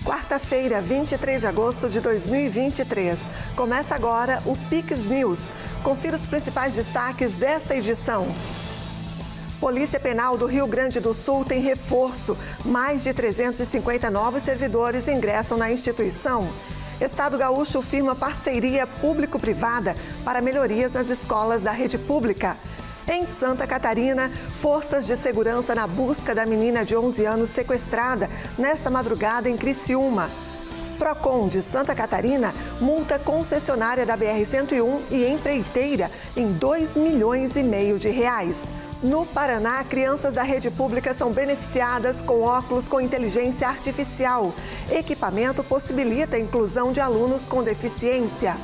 Quarta-feira, 23 de agosto de 2023. Começa agora o Pix News. Confira os principais destaques desta edição. Polícia Penal do Rio Grande do Sul tem reforço. Mais de 350 novos servidores ingressam na instituição. Estado Gaúcho firma parceria público-privada para melhorias nas escolas da rede pública. Em Santa Catarina, forças de segurança na busca da menina de 11 anos sequestrada nesta madrugada em Criciúma. Procon de Santa Catarina multa concessionária da BR-101 e empreiteira em R$2,5 milhões. No Paraná, crianças da rede pública são beneficiadas com óculos com inteligência artificial. Equipamento possibilita a inclusão de alunos com deficiência.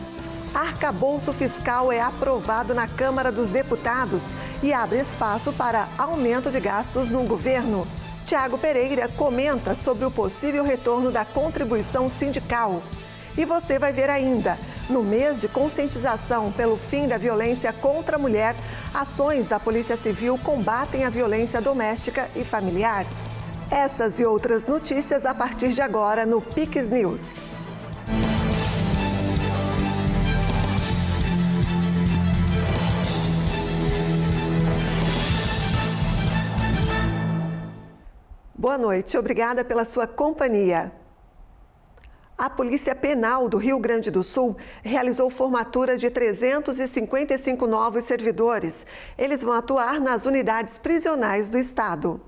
Arcabouço fiscal é aprovado na Câmara dos Deputados e abre espaço para aumento de gastos no governo. Tiago Pereira comenta sobre o possível retorno da contribuição sindical. E você vai ver ainda, no mês de conscientização pelo fim da violência contra a mulher, ações da Polícia Civil combatem a violência doméstica e familiar. Essas e outras notícias a partir de agora no Pix News. Boa noite, obrigada pela sua companhia. A Polícia Penal do Rio Grande do Sul realizou formatura de 355 novos servidores. Eles vão atuar nas unidades prisionais do estado.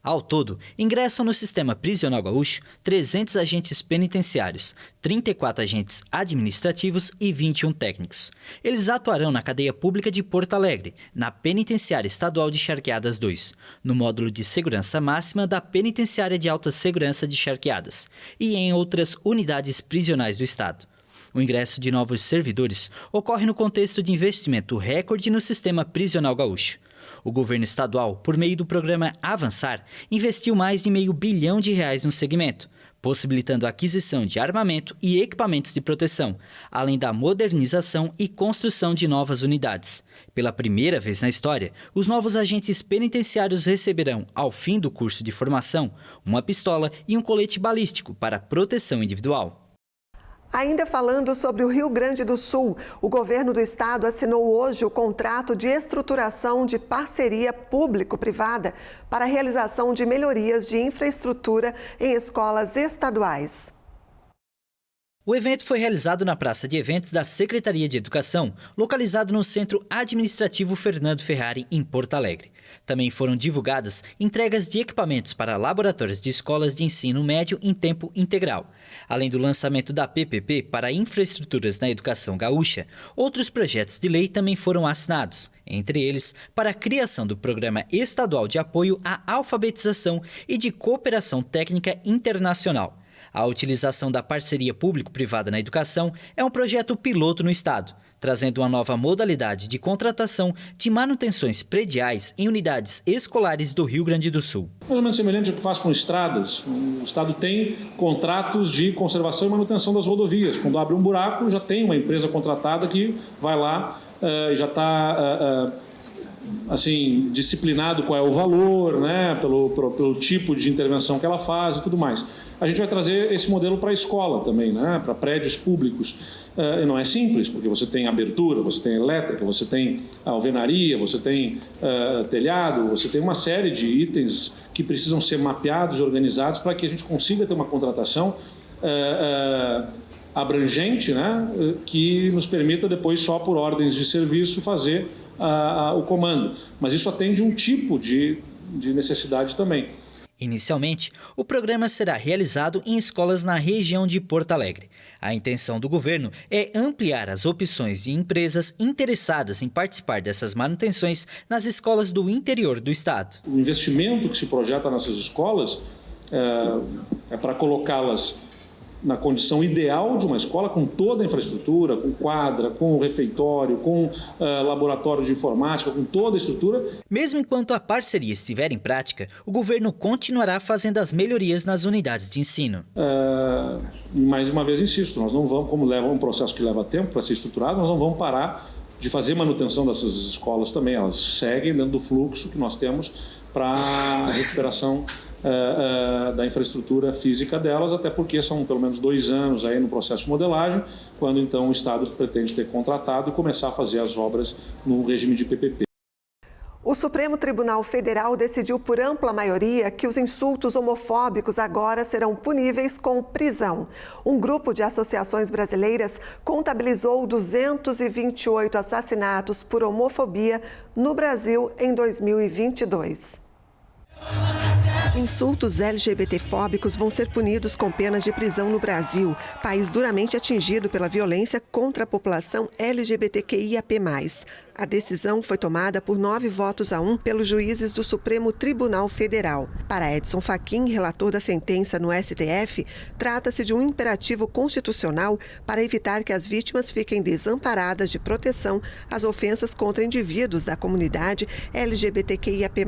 Ao todo, ingressam no sistema prisional gaúcho 300 agentes penitenciários, 34 agentes administrativos e 21 técnicos. Eles atuarão na cadeia pública de Porto Alegre, na Penitenciária Estadual de Charqueadas 2, no módulo de segurança máxima da Penitenciária de Alta Segurança de Charqueadas e em outras unidades prisionais do estado. O ingresso de novos servidores ocorre no contexto de investimento recorde no sistema prisional gaúcho. O governo estadual, por meio do programa Avançar, investiu mais de R$500 bilhão no segmento, possibilitando a aquisição de armamento e equipamentos de proteção, além da modernização e construção de novas unidades. Pela primeira vez na história, os novos agentes penitenciários receberão, ao fim do curso de formação, uma pistola e um colete balístico para proteção individual. Ainda falando sobre o Rio Grande do Sul, o governo do estado assinou hoje o contrato de estruturação de parceria público-privada para a realização de melhorias de infraestrutura em escolas estaduais. O evento foi realizado na Praça de Eventos da Secretaria de Educação, localizado no Centro Administrativo Fernando Ferrari, em Porto Alegre. Também foram divulgadas entregas de equipamentos para laboratórios de escolas de ensino médio em tempo integral. Além do lançamento da PPP para infraestruturas na educação gaúcha, outros projetos de lei também foram assinados, entre eles para a criação do Programa Estadual de Apoio à Alfabetização e de Cooperação Técnica Internacional. A utilização da parceria público-privada na educação é um projeto piloto no estado, trazendo uma nova modalidade de contratação de manutenções prediais em unidades escolares do Rio Grande do Sul. Mais ou menos semelhante ao que faz com estradas. O estado tem contratos de conservação e manutenção das rodovias. Quando abre um buraco, já tem uma empresa contratada que vai lá e já está assim, disciplinado qual é o valor, né, pelo tipo de intervenção que ela faz e tudo mais. A gente vai trazer esse modelo para a escola também, né, para prédios públicos. E não é simples, porque você tem abertura, você tem elétrica, você tem alvenaria, você tem telhado, você tem uma série de itens que precisam ser mapeados e organizados para que a gente consiga ter uma contratação abrangente, né, que nos permita depois, só por ordens de serviço, fazer o comando. Mas isso atende um tipo de necessidade também. Inicialmente, o programa será realizado em escolas na região de Porto Alegre. A intenção do governo é ampliar as opções de empresas interessadas em participar dessas manutenções nas escolas do interior do estado. O investimento que se projeta nessas escolas é para colocá-las na condição ideal de uma escola, com toda a infraestrutura, com quadra, com refeitório, com laboratório de informática, com toda a estrutura. Mesmo enquanto a parceria estiver em prática, o governo continuará fazendo as melhorias nas unidades de ensino. Mais uma vez, insisto, nós não vamos, como leva um processo que leva tempo para ser estruturado, nós não vamos parar de fazer manutenção dessas escolas também. Elas seguem dentro do fluxo que nós temos para a recuperação da infraestrutura física delas, até porque são pelo menos 2 anos aí no processo de modelagem, quando então o Estado pretende ter contratado e começar a fazer as obras no regime de PPP. O Supremo Tribunal Federal decidiu por ampla maioria que os insultos homofóbicos agora serão puníveis com prisão. Um grupo de associações brasileiras contabilizou 228 assassinatos por homofobia no Brasil em 2022. Insultos LGBTfóbicos vão ser punidos com penas de prisão no Brasil, país duramente atingido pela violência contra a população LGBTQIAP+. A decisão foi tomada por 9-1 pelos juízes do Supremo Tribunal Federal. Para Edson Fachin, relator da sentença no STF, trata-se de um imperativo constitucional para evitar que as vítimas fiquem desamparadas de proteção às ofensas contra indivíduos da comunidade LGBTQIAP+.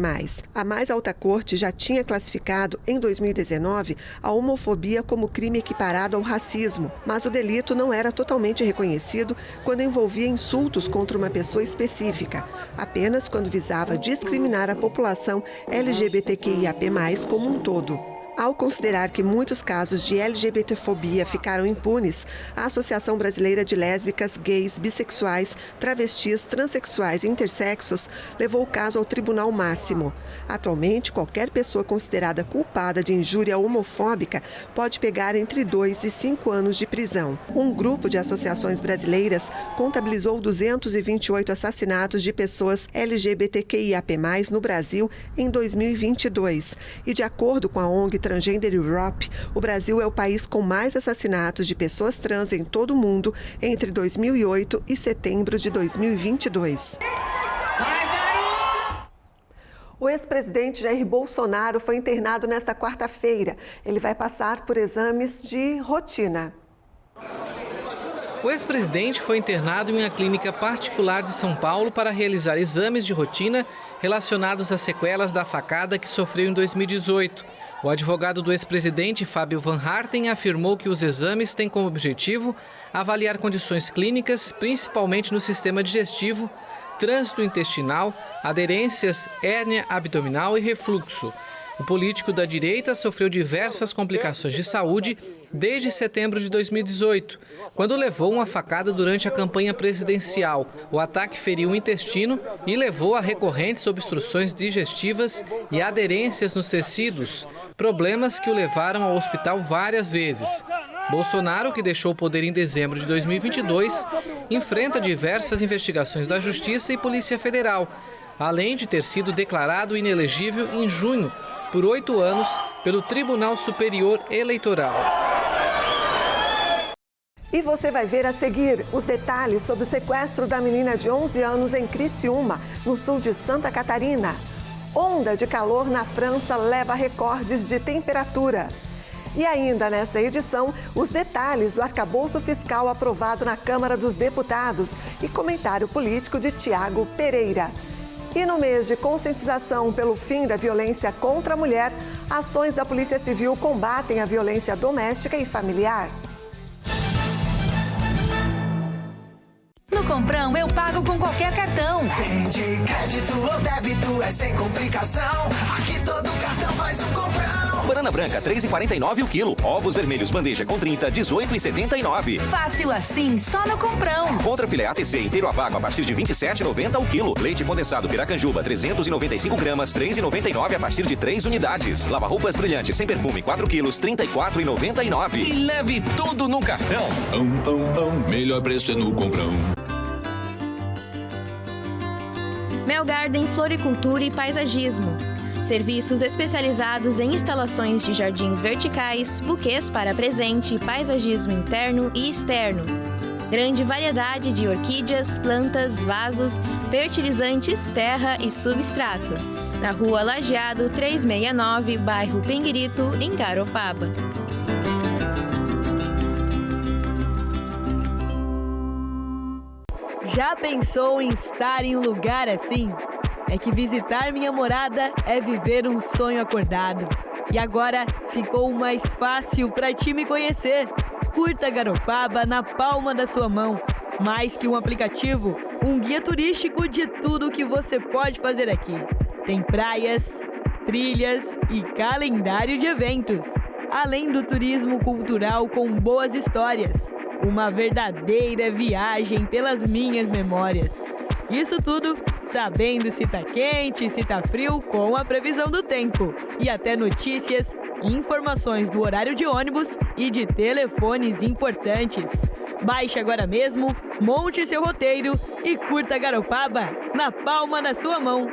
A mais alta corte já tinha classificado, em 2019, a homofobia como crime equiparado ao racismo, mas o delito não era totalmente reconhecido quando envolvia insultos contra uma pessoa específica, apenas quando visava discriminar a população LGBTQIAP+, como um todo. Ao considerar que muitos casos de LGBTfobia ficaram impunes, a Associação Brasileira de Lésbicas, Gays, Bissexuais, Travestis, Transsexuais e Intersexos levou o caso ao Tribunal Máximo. Atualmente, qualquer pessoa considerada culpada de injúria homofóbica pode pegar entre 2 e 5 anos de prisão. Um grupo de associações brasileiras contabilizou 228 assassinatos de pessoas LGBTQIAP+, no Brasil em 2022. E de acordo com a ONG Transgender Europe, o Brasil é o país com mais assassinatos de pessoas trans em todo o mundo entre 2008 e setembro de 2022. O ex-presidente Jair Bolsonaro foi internado nesta quarta-feira. Ele vai passar por exames de rotina. O ex-presidente foi internado em uma clínica particular de São Paulo para realizar exames de rotina relacionados às sequelas da facada que sofreu em 2018. O advogado do ex-presidente, Fábio Van Harten, afirmou que os exames têm como objetivo avaliar condições clínicas, principalmente no sistema digestivo, trânsito intestinal, aderências, hérnia abdominal e refluxo. O político da direita sofreu diversas complicações de saúde desde setembro de 2018, quando levou uma facada durante a campanha presidencial. O ataque feriu o intestino e levou a recorrentes obstruções digestivas e aderências nos tecidos, problemas que o levaram ao hospital várias vezes. Bolsonaro, que deixou o poder em dezembro de 2022, enfrenta diversas investigações da Justiça e Polícia Federal, além de ter sido declarado inelegível em junho, por 8 anos, pelo Tribunal Superior Eleitoral. E você vai ver a seguir os detalhes sobre o sequestro da menina de 11 anos em Criciúma, no sul de Santa Catarina. Onda de calor na França leva a recordes de temperatura. E ainda nessa edição, os detalhes do arcabouço fiscal aprovado na Câmara dos Deputados e comentário político de Tiago Pereira. E no mês de conscientização pelo fim da violência contra a mulher, ações da Polícia Civil combatem a violência doméstica e familiar. No Comprão eu pago com qualquer cartão. Tem de crédito ou débito, é sem complicação. Aqui todo cartão faz um Comprão. Banana branca, R$ 3,49 o quilo. Ovos vermelhos, bandeja com 30, R$ 18,79. Fácil assim, só no Comprão. Contra filé ATC inteiro a vácuo a partir de R$ 27,90 o quilo. Leite condensado Piracanjuba, 395 gramas, R$ 3,99 a partir de 3 unidades. Lava-roupas brilhante sem perfume, 4 quilos, R$ 34,99. E leve tudo no cartão. Melhor preço é no Comprão. Mel Garden Floricultura e Paisagismo. Serviços especializados em instalações de jardins verticais, buquês para presente, paisagismo interno e externo. Grande variedade de orquídeas, plantas, vasos, fertilizantes, terra e substrato. Na Rua Lajeado 369, bairro Pinguirito, em Garopaba. Já pensou em estar em um lugar assim? É que visitar minha morada é viver um sonho acordado. E agora ficou mais fácil para ti me conhecer. Curta Garopaba na palma da sua mão. Mais que um aplicativo, um guia turístico de tudo o que você pode fazer aqui. Tem praias, trilhas e calendário de eventos, além do turismo cultural com boas histórias. Uma verdadeira viagem pelas minhas memórias. Isso tudo sabendo se tá quente, se tá frio, com a previsão do tempo. E até notícias, informações do horário de ônibus e de telefones importantes. Baixe agora mesmo, monte seu roteiro e curta Garopaba na palma da sua mão.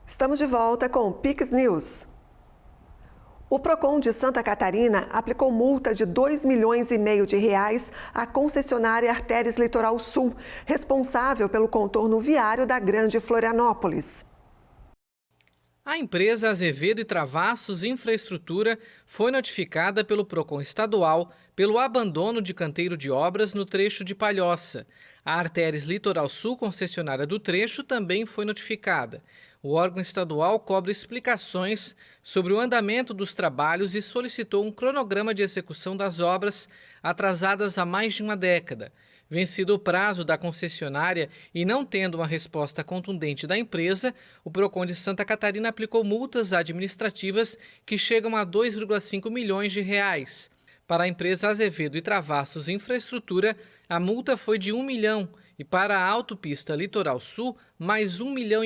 Estamos de volta com o Pix News. O Procon de Santa Catarina aplicou multa de R$2,5 milhões à concessionária Artérias Litoral Sul, responsável pelo contorno viário da Grande Florianópolis. A empresa Azevedo e Travassos Infraestrutura foi notificada pelo Procon estadual pelo abandono de canteiro de obras no trecho de Palhoça. A Artérias Litoral Sul, concessionária do trecho, também foi notificada. O órgão estadual cobra explicações sobre o andamento dos trabalhos e solicitou um cronograma de execução das obras atrasadas há mais de uma década. Vencido o prazo da concessionária e não tendo uma resposta contundente da empresa, o Procon de Santa Catarina aplicou multas administrativas que chegam a R$2,5 milhões. Para a empresa Azevedo e Travassos Infraestrutura, a multa foi de R$1 milhão e para a autopista Litoral Sul, mais R$1,5 milhão.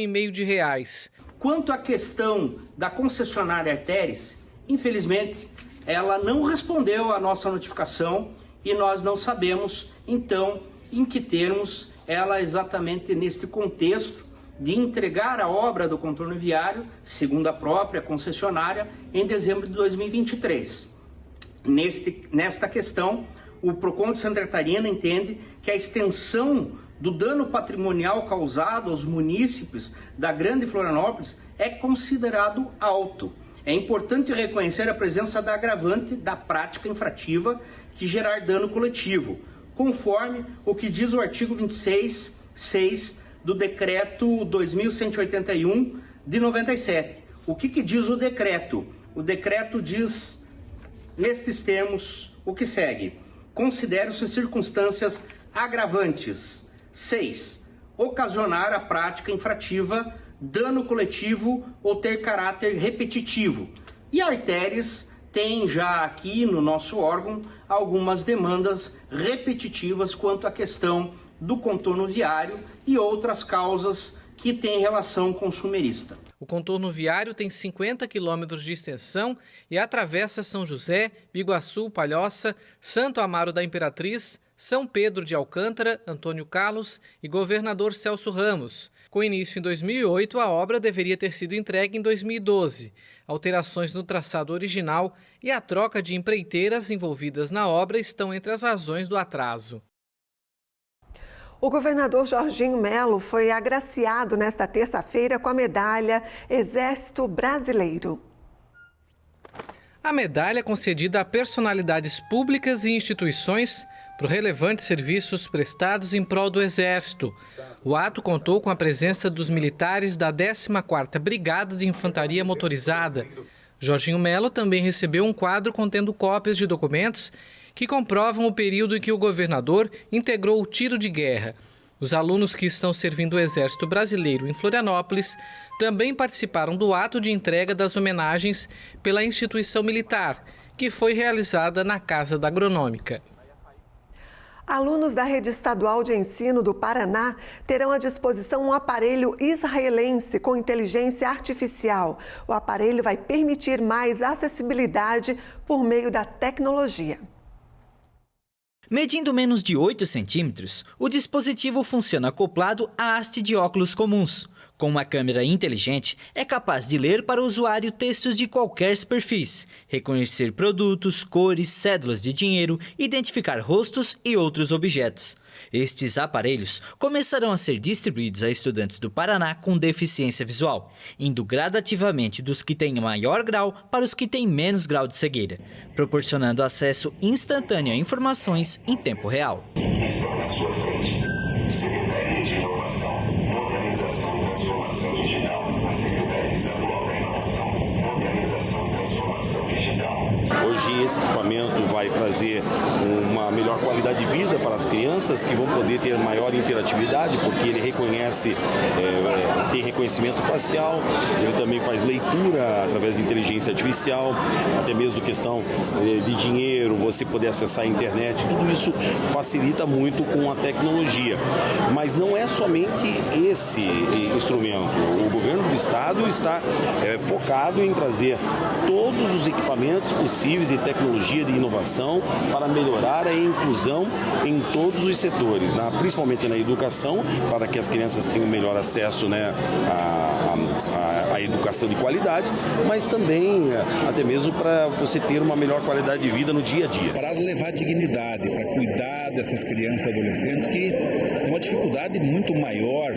Quanto à questão da concessionária Artérias, infelizmente, ela não respondeu à nossa notificação e nós não sabemos, então, em que termos ela exatamente neste contexto de entregar a obra do contorno viário, segundo a própria concessionária, em dezembro de 2023. Nesta questão, o Procon de Santa Catarina entende que a extensão do dano patrimonial causado aos munícipes da Grande Florianópolis é considerado alto. É importante reconhecer a presença da agravante da prática infrativa que gerar dano coletivo, conforme o que diz o artigo 26.6 do Decreto 2.181 de 97. O que diz o decreto? O decreto diz, nestes termos, o que segue. Considere-se circunstâncias agravantes. 6. Ocasionar a prática infrativa, dano coletivo ou ter caráter repetitivo. E a Artérias tem já aqui no nosso órgão algumas demandas repetitivas quanto à questão do contorno viário e outras causas que têm relação consumerista. O contorno viário tem 50 quilômetros de extensão e atravessa São José, Biguaçu, Palhoça, Santo Amaro da Imperatriz, São Pedro de Alcântara, Antônio Carlos e Governador Celso Ramos. Com início em 2008, a obra deveria ter sido entregue em 2012. Alterações no traçado original e a troca de empreiteiras envolvidas na obra estão entre as razões do atraso. O governador Jorginho Melo foi agraciado nesta terça-feira com a medalha Exército Brasileiro. A medalha é concedida a personalidades públicas e instituições por relevantes serviços prestados em prol do Exército. O ato contou com a presença dos militares da 14ª Brigada de Infantaria Motorizada. Jorginho Melo também recebeu um quadro contendo cópias de documentos que comprovam o período em que o governador integrou o tiro de guerra. Os alunos que estão servindo o Exército Brasileiro em Florianópolis também participaram do ato de entrega das homenagens pela instituição militar, que foi realizada na Casa da Agronômica. Alunos da Rede Estadual de Ensino do Paraná terão à disposição um aparelho israelense com inteligência artificial. O aparelho vai permitir mais acessibilidade por meio da tecnologia. Medindo menos de 8 centímetros, o dispositivo funciona acoplado à haste de óculos comuns. Com uma câmera inteligente, é capaz de ler para o usuário textos de qualquer superfície, reconhecer produtos, cores, cédulas de dinheiro, identificar rostos e outros objetos. Estes aparelhos começarão a ser distribuídos a estudantes do Paraná com deficiência visual, indo gradativamente dos que têm maior grau para os que têm menos grau de cegueira, proporcionando acesso instantâneo a informações em tempo real. Hoje esse equipamento vai trazer uma uma melhor qualidade de vida para as crianças, que vão poder ter maior interatividade, porque ele reconhece, tem reconhecimento facial, ele também faz leitura através de inteligência artificial, até mesmo questão de dinheiro, você poder acessar a internet, tudo isso facilita muito com a tecnologia. Mas não é somente esse instrumento. O governo do estado está focado em trazer todos os equipamentos possíveis de tecnologia, de inovação, para melhorar a inclusão em todos os setores, principalmente na educação, para que as crianças tenham melhor acesso, à educação de qualidade, mas também até mesmo para você ter uma melhor qualidade de vida no dia a dia. Para levar dignidade, para cuidar dessas crianças e adolescentes que têm uma dificuldade muito maior.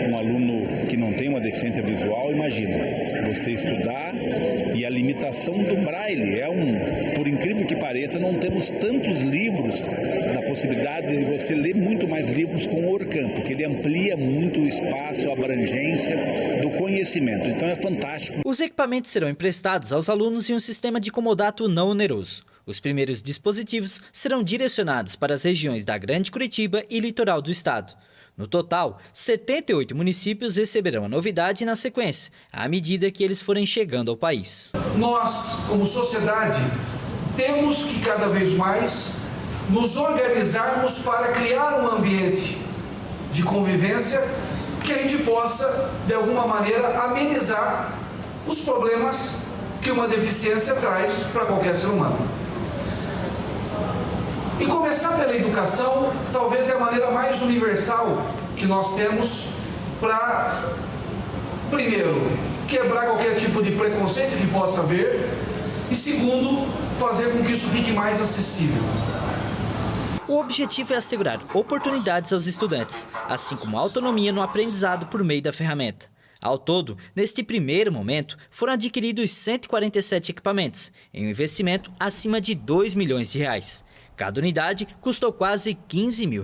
Um aluno que não tem uma deficiência visual, imagina, você estudar e a limitação do braille por incrível que pareça, não temos tantos livros, na possibilidade de você ler muito mais livros com o Orcam, porque ele amplia muito o espaço, a abrangência do conhecimento. Então é fantástico. Os equipamentos serão emprestados aos alunos em um sistema de comodato não oneroso. Os primeiros dispositivos serão direcionados para as regiões da Grande Curitiba e litoral do estado. No total, 78 municípios receberão a novidade na sequência, à medida que eles forem chegando ao país. Nós, como sociedade, temos que cada vez mais nos organizarmos para criar um ambiente de convivência que a gente possa, de alguma maneira, amenizar os problemas que uma deficiência traz para qualquer ser humano. E começar pela educação, talvez é a maneira mais universal que nós temos para, primeiro, quebrar qualquer tipo de preconceito que possa haver e, segundo, fazer com que isso fique mais acessível. O objetivo é assegurar oportunidades aos estudantes, assim como autonomia no aprendizado por meio da ferramenta. Ao todo, neste primeiro momento, foram adquiridos 147 equipamentos, em um investimento acima de R$2 milhões. Cada unidade custou quase R$15 mil.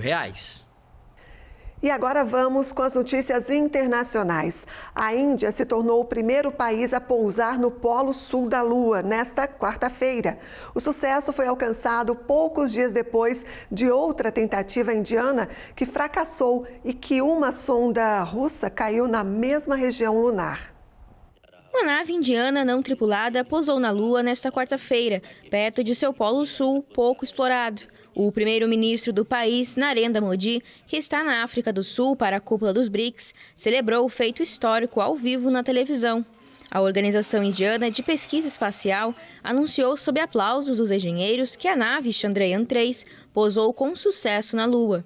E agora vamos com as notícias internacionais. A Índia se tornou o primeiro país a pousar no Polo Sul da Lua nesta quarta-feira. O sucesso foi alcançado poucos dias depois de outra tentativa indiana que fracassou e que uma sonda russa caiu na mesma região lunar. Uma nave indiana não tripulada pousou na Lua nesta quarta-feira, perto de seu Polo Sul pouco explorado. O primeiro-ministro do país, Narendra Modi, que está na África do Sul para a cúpula dos BRICS, celebrou o feito histórico ao vivo na televisão. A Organização Indiana de Pesquisa Espacial anunciou sob aplausos dos engenheiros que a nave Chandrayaan-3 pousou com sucesso na Lua.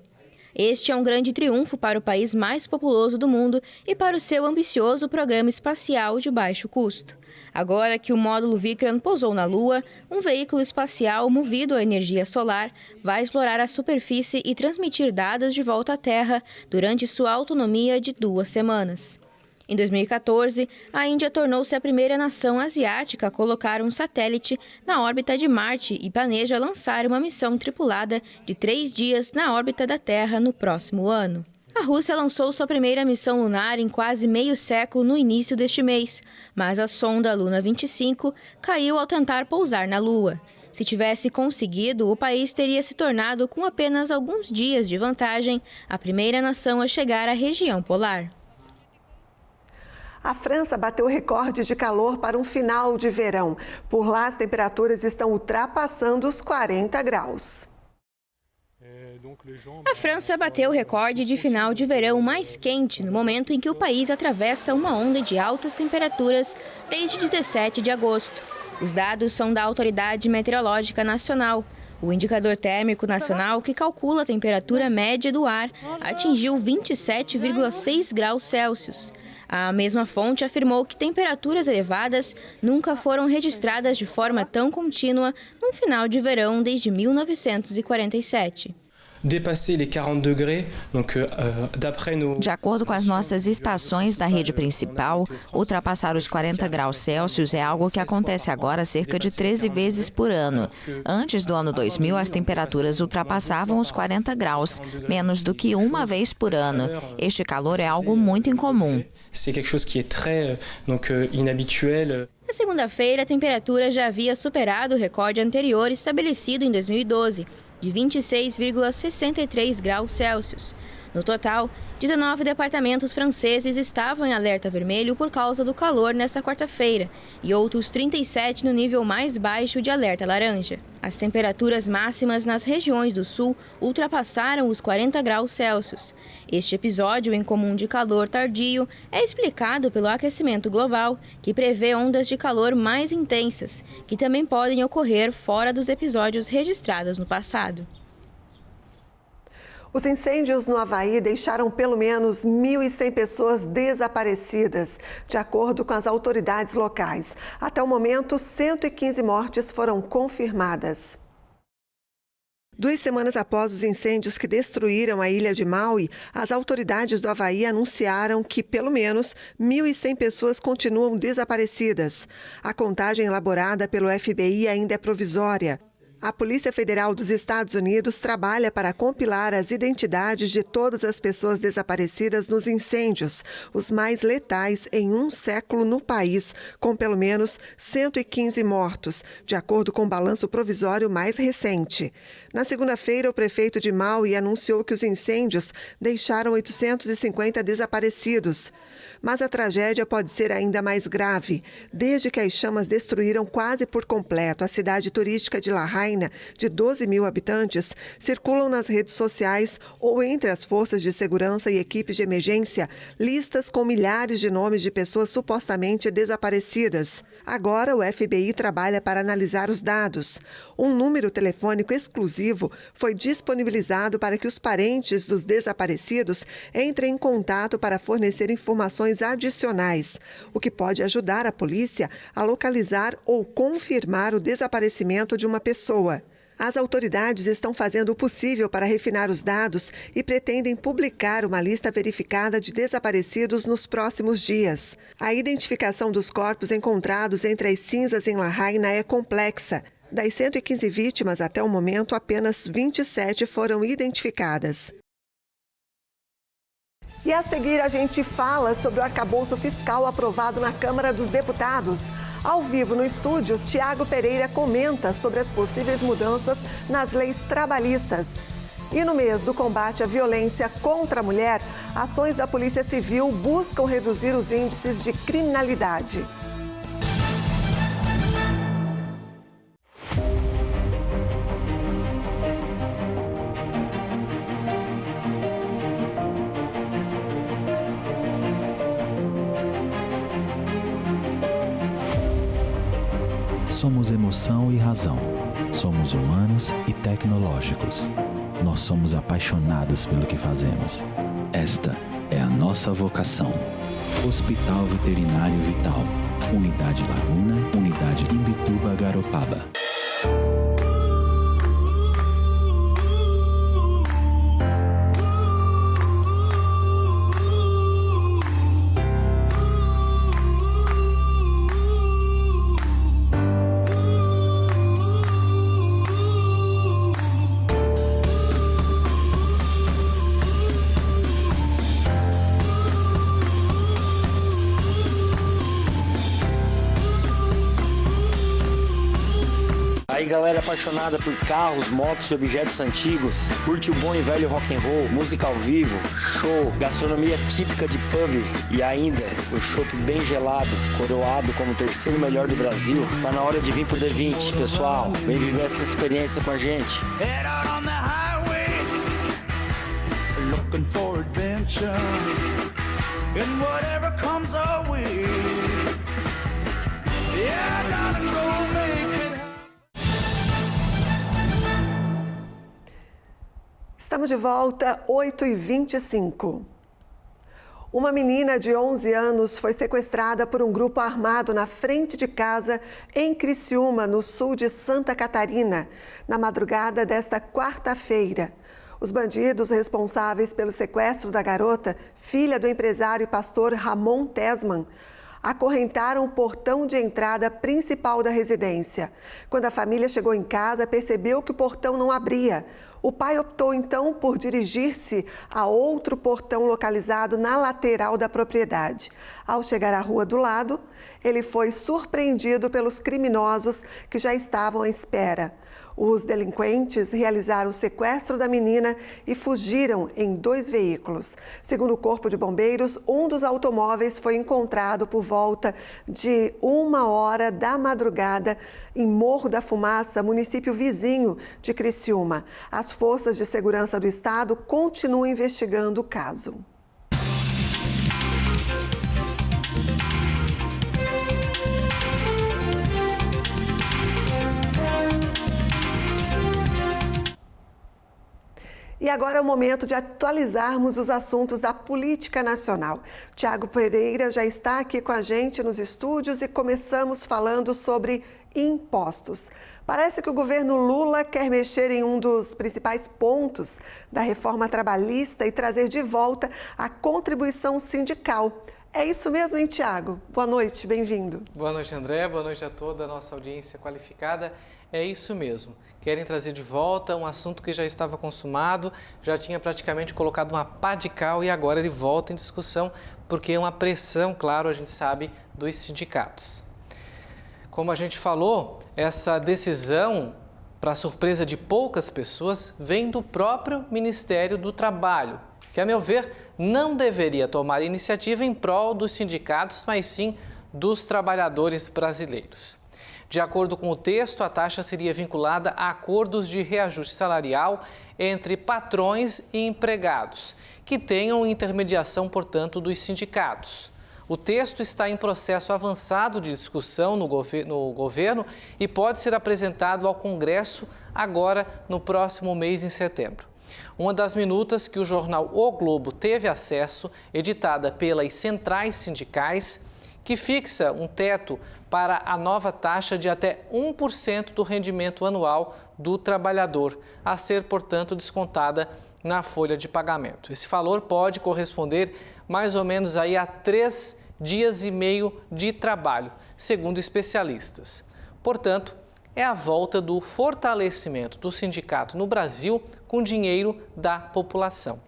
Este é um grande triunfo para o país mais populoso do mundo e para o seu ambicioso programa espacial de baixo custo. Agora que o módulo Vikram pousou na Lua, um veículo espacial movido à energia solar vai explorar a superfície e transmitir dados de volta à Terra durante sua autonomia de 2 semanas. Em 2014, a Índia tornou-se a primeira nação asiática a colocar um satélite na órbita de Marte e planeja lançar uma missão tripulada de 3 dias na órbita da Terra no próximo ano. A Rússia lançou sua primeira missão lunar em quase meio século no início deste mês, mas a sonda Luna 25 caiu ao tentar pousar na Lua. Se tivesse conseguido, o país teria se tornado, com apenas alguns dias de vantagem, a primeira nação a chegar à região polar. A França bateu recorde de calor para um final de verão. Por lá, as temperaturas estão ultrapassando os 40 graus. A França bateu o recorde de final de verão mais quente no momento em que o país atravessa uma onda de altas temperaturas desde 17 de agosto. Os dados são da Autoridade Meteorológica Nacional. O indicador térmico nacional, que calcula a temperatura média do ar, atingiu 27,6 graus Celsius. A mesma fonte afirmou que temperaturas elevadas nunca foram registradas de forma tão contínua num final de verão desde 1947. De acordo com as nossas estações da rede principal, ultrapassar os 40 graus Celsius é algo que acontece agora cerca de 13 vezes por ano. Antes do ano 2000, as temperaturas ultrapassavam os 40 graus, menos do que uma vez por ano. Este calor é algo muito incomum. Na segunda-feira, a temperatura já havia superado o recorde anterior estabelecido em 2012. de 26,63 graus Celsius. No total, 19 departamentos franceses estavam em alerta vermelho por causa do calor nesta quarta-feira e outros 37 no nível mais baixo de alerta laranja. As temperaturas máximas nas regiões do sul ultrapassaram os 40 graus Celsius. Este episódio incomum de calor tardio é explicado pelo aquecimento global, que prevê ondas de calor mais intensas, que também podem ocorrer fora dos episódios registrados no passado. Os incêndios no Havaí deixaram pelo menos 1.100 pessoas desaparecidas, de acordo com as autoridades locais. Até o momento, 115 mortes foram confirmadas. 2 semanas após os incêndios que destruíram a ilha de Maui, as autoridades do Havaí anunciaram que pelo menos 1.100 pessoas continuam desaparecidas. A contagem elaborada pelo FBI ainda é provisória. A Polícia Federal dos Estados Unidos trabalha para compilar as identidades de todas as pessoas desaparecidas nos incêndios, os mais letais em um século no país, com pelo menos 115 mortos, de acordo com o balanço provisório mais recente. Na segunda-feira, o prefeito de Maui anunciou que os incêndios deixaram 850 desaparecidos. Mas a tragédia pode ser ainda mais grave, desde que as chamas destruíram quase por completo a cidade turística de Lahaina, de 12 mil habitantes, circulam nas redes sociais ou entre as forças de segurança e equipes de emergência listas com milhares de nomes de pessoas supostamente desaparecidas. Agora, o FBI trabalha para analisar os dados. Um número telefônico exclusivo foi disponibilizado para que os parentes dos desaparecidos entrem em contato para fornecer informações adicionais, o que pode ajudar a polícia a localizar ou confirmar o desaparecimento de uma pessoa. As autoridades estão fazendo o possível para refinar os dados e pretendem publicar uma lista verificada de desaparecidos nos próximos dias. A identificação dos corpos encontrados entre as cinzas em Lahaina é complexa. Das 115 vítimas até o momento, apenas 27 foram identificadas. E a seguir a gente fala sobre o arcabouço fiscal aprovado na Câmara dos Deputados. Ao vivo no estúdio, Tiago Pereira comenta sobre as possíveis mudanças nas leis trabalhistas. E no mês do combate à violência contra a mulher, ações da Polícia Civil buscam reduzir os índices de criminalidade. Somos emoção e razão. Somos humanos e tecnológicos. Nós somos apaixonados pelo que fazemos. Esta é a nossa vocação. Hospital Veterinário Vital. Unidade Laguna, Unidade Imbituba, Garopaba. Aí galera apaixonada por carros, motos e objetos antigos, curte o bom e velho rock and roll, música ao vivo, show, gastronomia típica de pub e ainda o chopp bem gelado, coroado como o terceiro melhor do Brasil. Tá na hora de vir pro D20, pessoal. Vem viver essa experiência com a gente. Estamos de volta, 8h25. Uma menina de 11 anos foi sequestrada por um grupo armado na frente de casa em Criciúma, no sul de Santa Catarina, na madrugada desta quarta-feira. Os bandidos responsáveis pelo sequestro da garota, filha do empresário e pastor Ramon Tesman, acorrentaram o portão de entrada principal da residência. Quando a família chegou em casa, percebeu que o portão não abria. O pai optou então por dirigir-se a outro portão localizado na lateral da propriedade. Ao chegar à rua do lado, ele foi surpreendido pelos criminosos que já estavam à espera. Os delinquentes realizaram o sequestro da menina e fugiram em 2 veículos. Segundo o Corpo de Bombeiros, um dos automóveis foi encontrado por volta de 1h da madrugada em Morro da Fumaça, município vizinho de Criciúma. As forças de segurança do estado continuam investigando o caso. E agora é o momento de atualizarmos os assuntos da política nacional. Tiago Pereira já está aqui com a gente nos estúdios e começamos falando sobre impostos. Parece que o governo Lula quer mexer em um dos principais pontos da reforma trabalhista e trazer de volta a contribuição sindical. É isso mesmo, hein, Tiago? Boa noite, bem-vindo. Boa noite, André. Boa noite a toda a nossa audiência qualificada. É isso mesmo. Querem trazer de volta um assunto que já estava consumado, já tinha praticamente colocado uma pá de cal e agora ele volta em discussão, porque é uma pressão, claro, a gente sabe, dos sindicatos. Como a gente falou, essa decisão, para surpresa de poucas pessoas, vem do próprio Ministério do Trabalho, que, a meu ver, não deveria tomar iniciativa em prol dos sindicatos, mas sim dos trabalhadores brasileiros. De acordo com o texto, a taxa seria vinculada a acordos de reajuste salarial entre patrões e empregados, que tenham intermediação, portanto, dos sindicatos. O texto está em processo avançado de discussão no governo e pode ser apresentado ao Congresso agora no próximo mês, em setembro. Uma das minutas que o jornal O Globo teve acesso, editada pelas centrais sindicais, que fixa um teto para a nova taxa de até 1% do rendimento anual do trabalhador, a ser, portanto, descontada na folha de pagamento. Esse valor pode corresponder mais ou menos aí a 3,5 dias de trabalho, segundo especialistas. Portanto, é a volta do fortalecimento do sindicato no Brasil com dinheiro da população.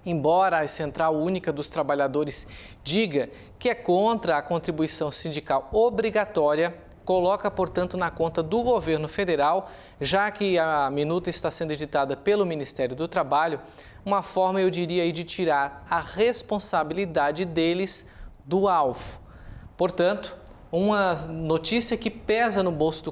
Embora a Central Única dos Trabalhadores diga que é contra a contribuição sindical obrigatória, coloca, portanto, na conta do governo federal, já que a minuta está sendo editada pelo Ministério do Trabalho, uma forma, eu diria, de tirar a responsabilidade deles do alvo. Portanto, uma notícia que pesa no bolso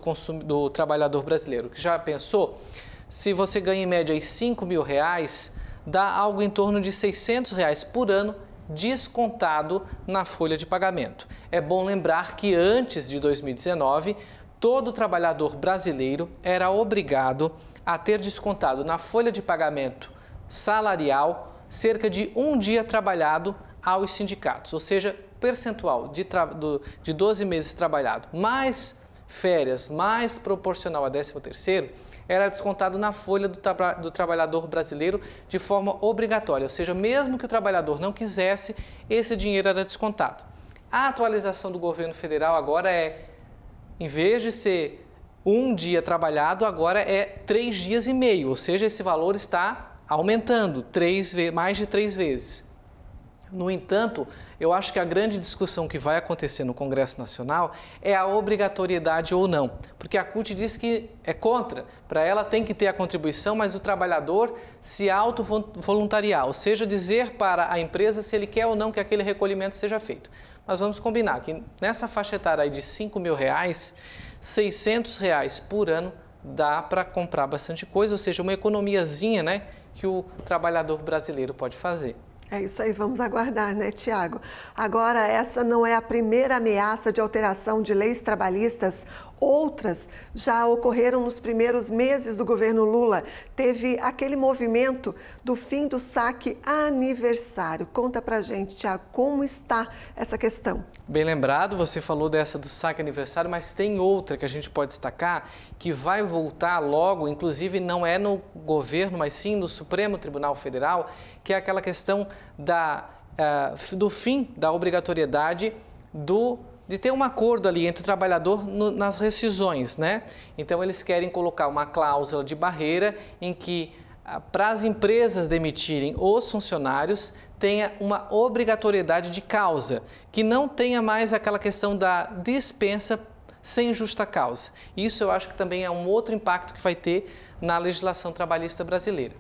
do trabalhador brasileiro, que já pensou, se você ganha em média R$5.000, dá algo em torno de R$600 por ano descontado na folha de pagamento. É bom lembrar que antes de 2019, todo trabalhador brasileiro era obrigado a ter descontado na folha de pagamento salarial cerca de um dia trabalhado aos sindicatos, ou seja, percentual de 12 meses trabalhado mais férias, mais proporcional a 13º, era descontado na folha do trabalhador brasileiro de forma obrigatória, ou seja, mesmo que o trabalhador não quisesse, esse dinheiro era descontado. A atualização do governo federal agora é, em vez de ser um dia trabalhado, agora é 3,5 dias, ou seja, esse valor está aumentando mais de 3 vezes. No entanto, eu acho que a grande discussão que vai acontecer no Congresso Nacional é a obrigatoriedade ou não, porque a CUT diz que é contra, para ela tem que ter a contribuição, mas o trabalhador se auto-voluntariar, ou seja, dizer para a empresa se ele quer ou não que aquele recolhimento seja feito. Mas vamos combinar que nessa faixa etária de R$5.000, R$600 por ano dá para comprar bastante coisa, ou seja, uma economiazinha, né, que o trabalhador brasileiro pode fazer. É isso aí, vamos aguardar, né, Tiago? Agora, essa não é a primeira ameaça de alteração de leis trabalhistas. Outras já ocorreram nos primeiros meses do governo Lula. Teve aquele movimento do fim do saque aniversário. Conta pra gente, Tiago, como está essa questão? Bem lembrado, você falou dessa do saque aniversário, mas tem outra que a gente pode destacar, que vai voltar logo, inclusive não é no governo, mas sim no Supremo Tribunal Federal, que é aquela questão do fim da obrigatoriedade de ter um acordo ali entre o trabalhador nas rescisões, né? Então, eles querem colocar uma cláusula de barreira em que, para as empresas demitirem os funcionários, tenha uma obrigatoriedade de causa, que não tenha mais aquela questão da dispensa sem justa causa. Isso eu acho que também é um outro impacto que vai ter na legislação trabalhista brasileira.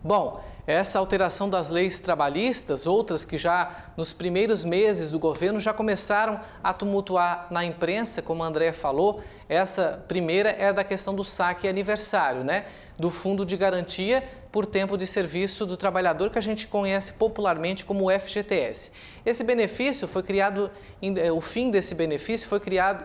Bom, essa alteração das leis trabalhistas, outras que já nos primeiros meses do governo já começaram a tumultuar na imprensa, como a Andréa falou, essa primeira é da questão do saque aniversário, né? Do Fundo de Garantia por Tempo de Serviço do Trabalhador, que a gente conhece popularmente como o FGTS. Esse benefício foi criado, o fim desse benefício foi criado,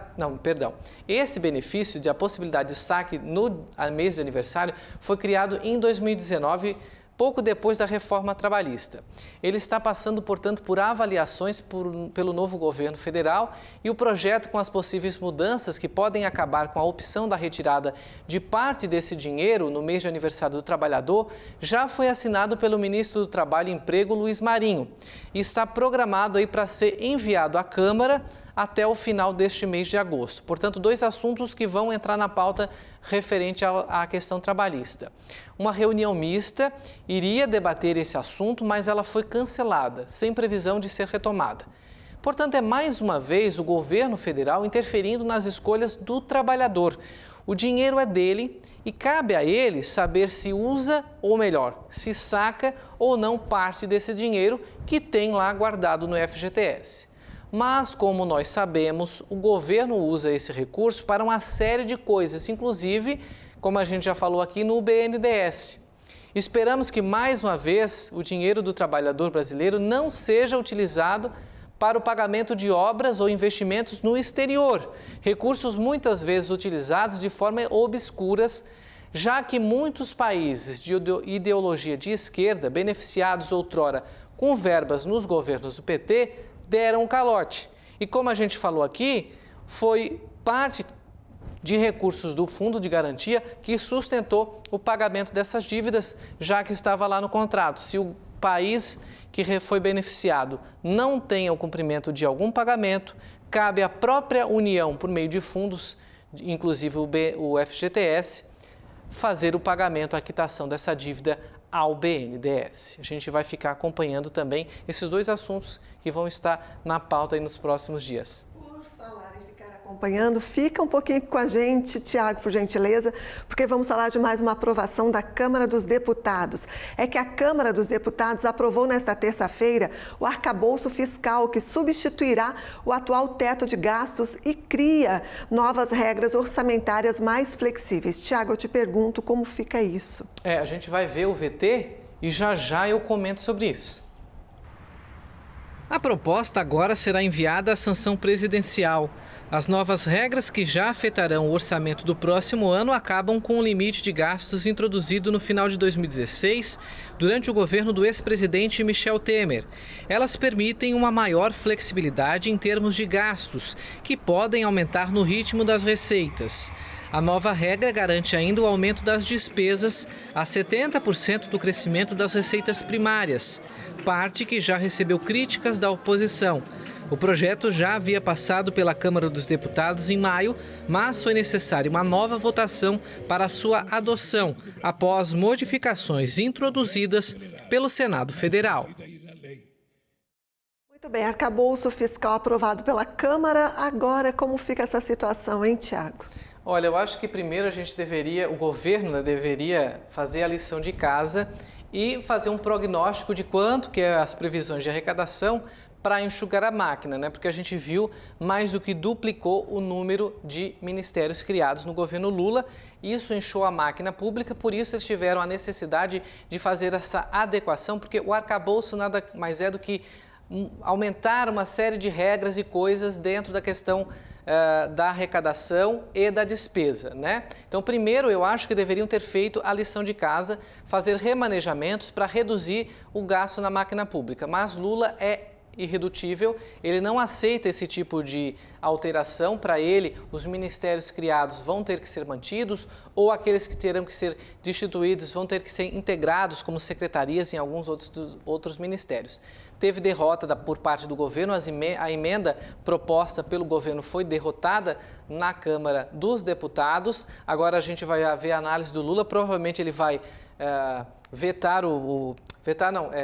esse benefício de a possibilidade de saque no mês de aniversário foi criado em 2019, pouco depois da reforma trabalhista. Ele está passando, portanto, por avaliações pelo novo governo federal e o projeto com as possíveis mudanças que podem acabar com a opção da retirada de parte desse dinheiro no mês de aniversário do trabalhador já foi assinado pelo ministro do Trabalho e Emprego, Luiz Marinho, e está programado aí para ser enviado à Câmara até o final deste mês de agosto. Portanto, 2 assuntos que vão entrar na pauta referente à questão trabalhista. Uma reunião mista iria debater esse assunto, mas ela foi cancelada, sem previsão de ser retomada. Portanto, é mais uma vez o governo federal interferindo nas escolhas do trabalhador. O dinheiro é dele e cabe a ele saber se usa, ou melhor, se saca ou não parte desse dinheiro que tem lá guardado no FGTS. Mas, como nós sabemos, o governo usa esse recurso para uma série de coisas, inclusive, como a gente já falou aqui, no BNDES. Esperamos que, mais uma vez, o dinheiro do trabalhador brasileiro não seja utilizado para o pagamento de obras ou investimentos no exterior, recursos muitas vezes utilizados de forma obscuras, já que muitos países de ideologia de esquerda, beneficiados outrora com verbas nos governos do PT, deram um calote. E como a gente falou aqui, foi parte de recursos do Fundo de Garantia que sustentou o pagamento dessas dívidas, já que estava lá no contrato. Se o país que foi beneficiado não tem o cumprimento de algum pagamento, cabe à própria União, por meio de fundos, inclusive o FGTS, fazer o pagamento, a quitação dessa dívida ao BNDES. A gente vai ficar acompanhando também esses 2 assuntos que vão estar na pauta aí nos próximos dias. Acompanhando, fica um pouquinho com a gente, Tiago, por gentileza, porque vamos falar de mais uma aprovação da Câmara dos Deputados. É que a Câmara dos Deputados aprovou nesta terça-feira o arcabouço fiscal que substituirá o atual teto de gastos e cria novas regras orçamentárias mais flexíveis. Tiago, eu te pergunto como fica isso. A gente vai ver o VT e já eu comento sobre isso. A proposta agora será enviada à sanção presidencial. As novas regras que já afetarão o orçamento do próximo ano acabam com o limite de gastos introduzido no final de 2016, durante o governo do ex-presidente Michel Temer. Elas permitem uma maior flexibilidade em termos de gastos, que podem aumentar no ritmo das receitas. A nova regra garante ainda o aumento das despesas a 70% do crescimento das receitas primárias, parte que já recebeu críticas da oposição. O projeto já havia passado pela Câmara dos Deputados em maio, mas foi necessária uma nova votação para sua adoção, após modificações introduzidas pelo Senado Federal. Muito bem, arcabouço fiscal aprovado pela Câmara. Agora, como fica essa situação, hein, Tiago? Olha, eu acho que primeiro o governo deveria fazer a lição de casa e fazer um prognóstico de quanto que é as previsões de arrecadação para enxugar a máquina, né? Porque a gente viu mais do que duplicou o número de ministérios criados no governo Lula. Isso inchou a máquina pública, por isso eles tiveram a necessidade de fazer essa adequação, porque o arcabouço nada mais é do que aumentar uma série de regras e coisas dentro da questão da arrecadação e da despesa, né? Então, primeiro, eu acho que deveriam ter feito a lição de casa, fazer remanejamentos para reduzir o gasto na máquina pública. Mas Lula é irredutível, ele não aceita esse tipo de alteração. Para ele, os ministérios criados vão ter que ser mantidos ou aqueles que terão que ser destituídos vão ter que ser integrados como secretarias em alguns outros ministérios. Teve derrota por parte do governo, a emenda proposta pelo governo foi derrotada na Câmara dos Deputados. Agora a gente vai ver a análise do Lula, provavelmente ele vai vetar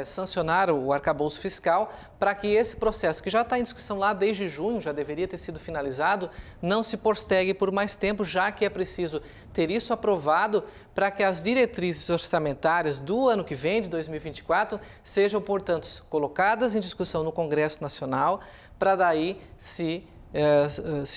sancionar o arcabouço fiscal para que esse processo, que já está em discussão lá desde junho, já deveria ter sido finalizado, não se postergue por mais tempo, já que é preciso ter isso aprovado para que as diretrizes orçamentárias do ano que vem, de 2024, sejam, portanto, colocadas em discussão no Congresso Nacional, para daí se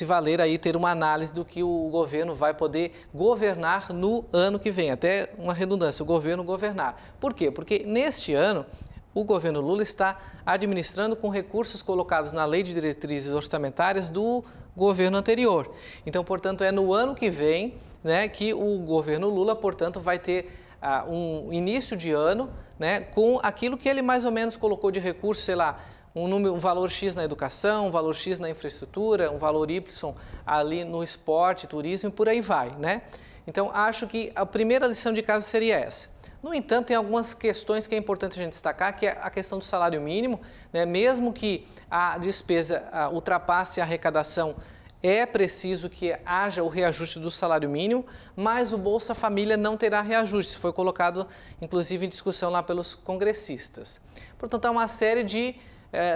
valer aí ter uma análise do que o governo vai poder governar no ano que vem. Até uma redundância, o governo governar. Por quê? Porque neste ano o governo Lula está administrando com recursos colocados na Lei de Diretrizes Orçamentárias do governo anterior. Então, portanto, é no ano que vem, né, que o governo Lula, portanto, vai ter um início de ano, né, com aquilo que ele mais ou menos colocou de recursos, sei lá, um valor X na educação, um valor X na infraestrutura, um valor Y ali no esporte, turismo e por aí vai, né? Então, acho que a primeira lição de casa seria essa. No entanto, tem algumas questões que é importante a gente destacar, que é a questão do salário mínimo, né? Mesmo que a despesa ultrapasse a arrecadação, é preciso que haja o reajuste do salário mínimo, mas o Bolsa Família não terá reajuste. Isso foi colocado, inclusive, em discussão lá pelos congressistas. Portanto, há uma série de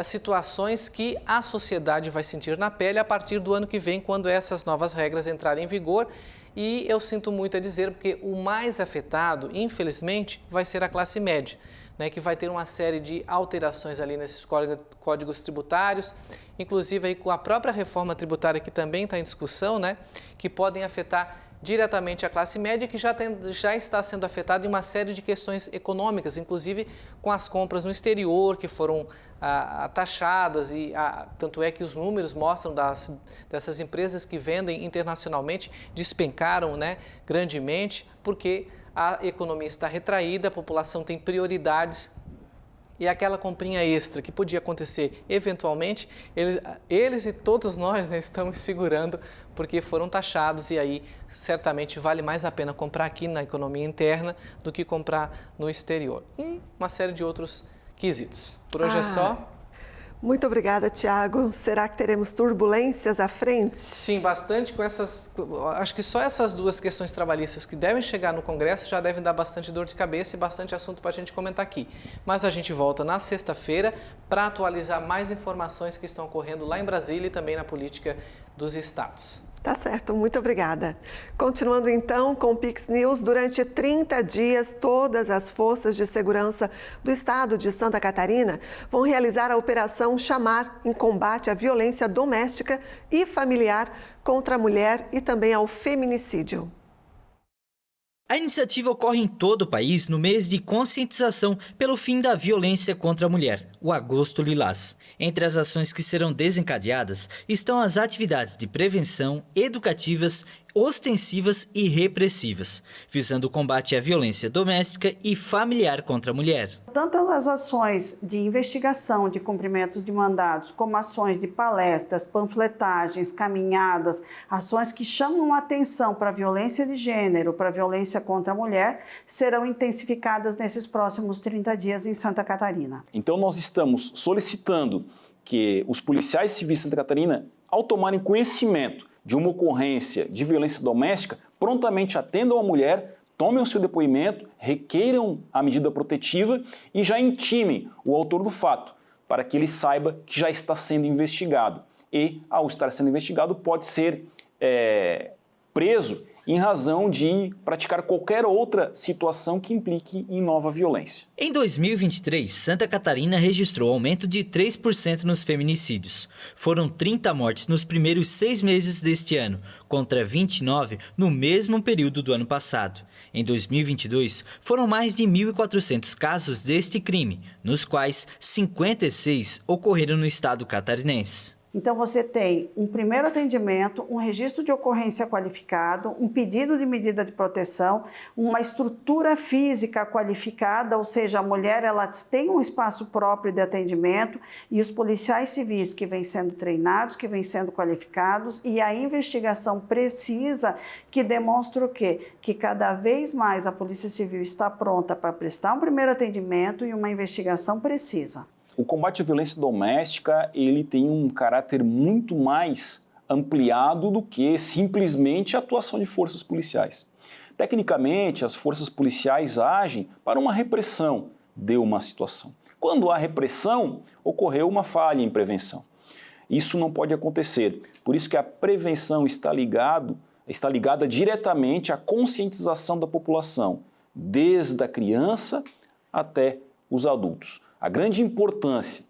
situações que a sociedade vai sentir na pele a partir do ano que vem, quando essas novas regras entrarem em vigor. E eu sinto muito a dizer, porque o mais afetado, infelizmente, vai ser a classe média, né, que vai ter uma série de alterações ali nesses códigos tributários, inclusive aí com a própria reforma tributária que também está em discussão, né, que podem afetar diretamente a classe média, que já está sendo afetada em uma série de questões econômicas, inclusive com as compras no exterior, que foram taxadas, e tanto é que os números mostram dessas empresas que vendem internacionalmente despencaram, né, grandemente, porque a economia está retraída, a população tem prioridades. E aquela comprinha extra que podia acontecer eventualmente, eles e todos nós, né, estamos segurando porque foram taxados, e aí certamente vale mais a pena comprar aqui na economia interna do que comprar no exterior. E uma série de outros quesitos. Por hoje é só. Muito obrigada, Tiago. Será que teremos turbulências à frente? Sim, bastante com essas... Acho que só essas duas questões trabalhistas que devem chegar no Congresso já devem dar bastante dor de cabeça e bastante assunto para a gente comentar aqui. Mas a gente volta na sexta-feira para atualizar mais informações que estão ocorrendo lá em Brasília e também na política dos estados. Tá certo, muito obrigada. Continuando então com o Pix News, durante 30 dias, todas as forças de segurança do estado de Santa Catarina vão realizar a Operação Chamar, em combate à violência doméstica e familiar contra a mulher e também ao feminicídio. A iniciativa ocorre em todo o país no mês de conscientização pelo fim da violência contra a mulher, o Agosto Lilás. Entre as ações que serão desencadeadas estão as atividades de prevenção, educativas, ostensivas e repressivas, visando o combate à violência doméstica e familiar contra a mulher. Tanto as ações de investigação de cumprimentos de mandados, como ações de palestras, panfletagens, caminhadas, ações que chamam a atenção para a violência de gênero, para a violência contra a mulher, serão intensificadas nesses próximos 30 dias em Santa Catarina. Então nós estamos solicitando que os policiais civis de Santa Catarina, ao tomarem conhecimento de uma ocorrência de violência doméstica, prontamente atendam a mulher, tomem o seu depoimento, requeiram a medida protetiva e já intimem o autor do fato, para que ele saiba que já está sendo investigado. E, ao estar sendo investigado, pode ser preso em razão de praticar qualquer outra situação que implique em nova violência. Em 2023, Santa Catarina registrou aumento de 3% nos feminicídios. Foram 30 mortes nos primeiros 6 meses deste ano, contra 29 no mesmo período do ano passado. Em 2022, foram mais de 1.400 casos deste crime, nos quais 56 ocorreram no estado catarinense. Então, você tem um primeiro atendimento, um registro de ocorrência qualificado, um pedido de medida de proteção, uma estrutura física qualificada, ou seja, a mulher ela tem um espaço próprio de atendimento e os policiais civis que vêm sendo treinados, que vêm sendo qualificados, e a investigação precisa que demonstra o quê? Que cada vez mais a Polícia Civil está pronta para prestar um primeiro atendimento e uma investigação precisa. O combate à violência doméstica, ele tem um caráter muito mais ampliado do que simplesmente a atuação de forças policiais. Tecnicamente, as forças policiais agem para uma repressão deu uma situação. Quando há repressão, ocorreu uma falha em prevenção. Isso não pode acontecer. Por isso que a prevenção está ligada diretamente à conscientização da população, desde a criança até os adultos. A grande importância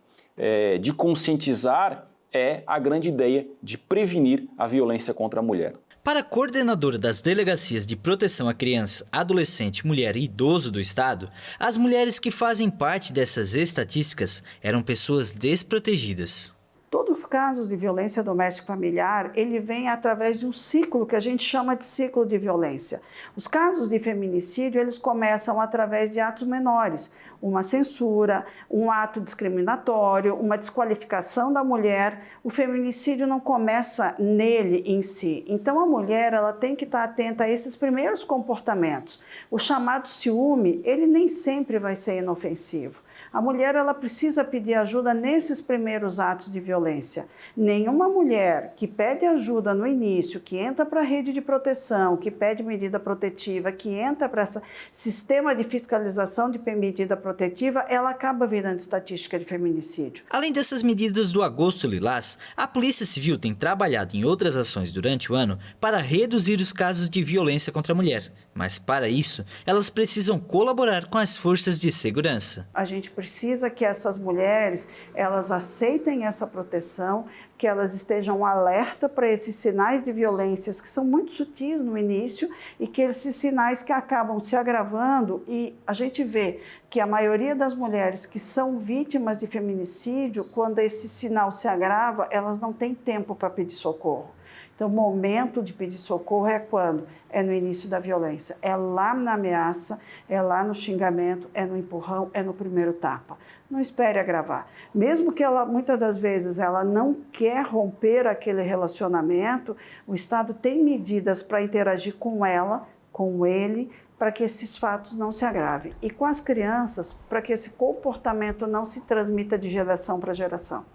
de conscientizar é a grande ideia de prevenir a violência contra a mulher. Para a coordenadora das Delegacias de Proteção à Criança, Adolescente, Mulher e Idoso do Estado, as mulheres que fazem parte dessas estatísticas eram pessoas desprotegidas. Todos os casos de violência doméstica familiar, ele vem através de um ciclo que a gente chama de ciclo de violência. Os casos de feminicídio, eles começam através de atos menores, uma censura, um ato discriminatório, uma desqualificação da mulher. O feminicídio não começa nele em si. Então a mulher, ela tem que estar atenta a esses primeiros comportamentos. O chamado ciúme, ele nem sempre vai ser inofensivo. A mulher, ela precisa pedir ajuda nesses primeiros atos de violência. Nenhuma mulher que pede ajuda no início, que entra para a rede de proteção, que pede medida protetiva, que entra para esse sistema de fiscalização de medida protetiva, ela acaba virando estatística de feminicídio. Além dessas medidas do Agosto Lilás, a Polícia Civil tem trabalhado em outras ações durante o ano para reduzir os casos de violência contra a mulher. Mas, para isso, elas precisam colaborar com as forças de segurança. A gente precisa que essas mulheres, elas aceitem essa proteção, que elas estejam alerta para esses sinais de violências que são muito sutis no início e que esses sinais que acabam se agravando, e a gente vê que a maioria das mulheres que são vítimas de feminicídio, quando esse sinal se agrava, elas não têm tempo para pedir socorro. Então, o momento de pedir socorro é quando? É no início da violência, é lá na ameaça, é lá no xingamento, é no empurrão, é no primeiro tapa. Não espere agravar. Mesmo que ela, muitas das vezes, ela não quer romper aquele relacionamento, o Estado tem medidas para interagir com ela, com ele, para que esses fatos não se agravem. E com as crianças, para que esse comportamento não se transmita de geração para geração.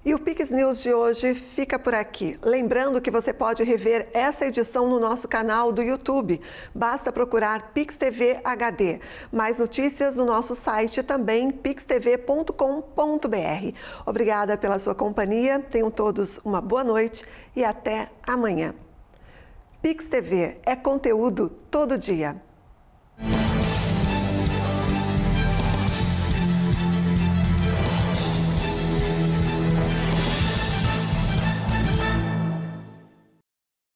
E o Pix News de hoje fica por aqui. Lembrando que você pode rever essa edição no nosso canal do YouTube. Basta procurar Pix TV HD. Mais notícias no nosso site também, pixtv.com.br. Obrigada pela sua companhia. Tenham todos uma boa noite e até amanhã. Pix TV é conteúdo todo dia.